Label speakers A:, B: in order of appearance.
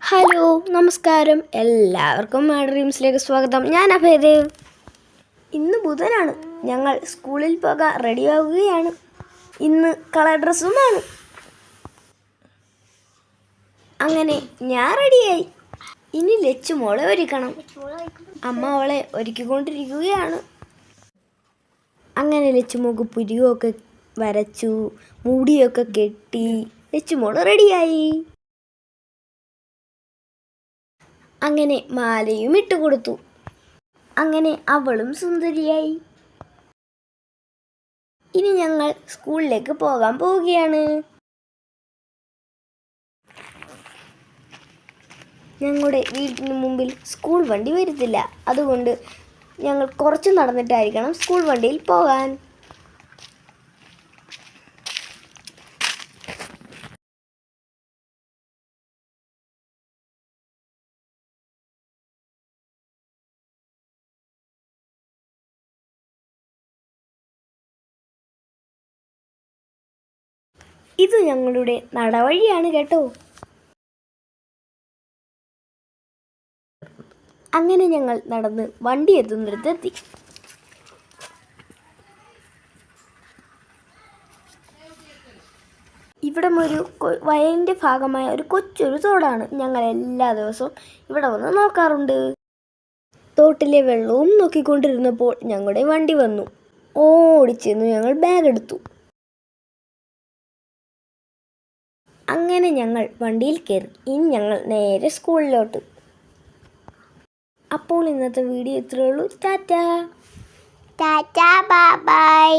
A: Hello നമസ്കാരം, എല്ലാവർക്കും my ഡ്രീംസിലേക്ക് സ്വാഗതം. ഞാൻ അഭയദേവ്. ഇന്ന് ബുധനാണ്. ഞങ്ങൾ സ്കൂളിൽ പോകാൻ റെഡിയാവുകയാണ്. ഇന്ന് കളർ ഡ്രസ്സുമാണ്. അങ്ങനെ ഞാൻ റെഡിയായി. ഇനി ലച്ചു മോളെ ഒരുക്കണം. അമ്മ അവളെ ഒരുക്കിക്കൊണ്ടിരിക്കുകയാണ്. അങ്ങനെ ലച്ചുമോൾക്ക് പുരികമൊക്കെ വരച്ചു, മുടിയൊക്കെ കെട്ടി ലച്ചുമോൾ റെഡിയായി. അങ്ങനെ മാലയും ഇട്ടുകൊടുത്തു. അങ്ങനെ അവളും സുന്ദരിയായി. ഇനി ഞങ്ങൾ സ്കൂളിലേക്ക് പോകാൻ പോവുകയാണ്. ഞങ്ങളുടെ വീട്ടിന് മുമ്പിൽ സ്കൂൾ വണ്ടി വരുത്തില്ല. അതുകൊണ്ട് ഞങ്ങൾ കുറച്ച് നടന്നിട്ടായിരിക്കണം സ്കൂൾ വണ്ടിയിൽ പോകാൻ. ഇത് ഞങ്ങളുടെ നടവഴിയാണ് കേട്ടോ. അങ്ങനെ ഞങ്ങൾ നടന്ന് വണ്ടി എത്തുന്നിടത്തെത്തി. ഇവിടം ഒരു വയലിൻ്റെ ഭാഗമായ ഒരു കൊച്ചൊരു തോടാണ്. ഞങ്ങൾ എല്ലാ ദിവസവും ഇവിടെ വന്ന് നോക്കാറുണ്ട്. തോട്ടിലെ വെള്ളവും നോക്കിക്കൊണ്ടിരുന്നപ്പോൾ ഞങ്ങളുടെ വണ്ടി വന്നു. ഓടിച്ചെന്ന് ഞങ്ങൾ ബാഗ് എടുത്തു. അങ്ങനെ ഞങ്ങൾ വണ്ടിയിൽ കയറി. ഇനി ഞങ്ങൾ നേരെ സ്കൂളിലോട്ട്. അപ്പോൾ ഇന്നത്തെ വീഡിയോ ഇത്രയേ ഉള്ളൂ. Tata tata bye bye.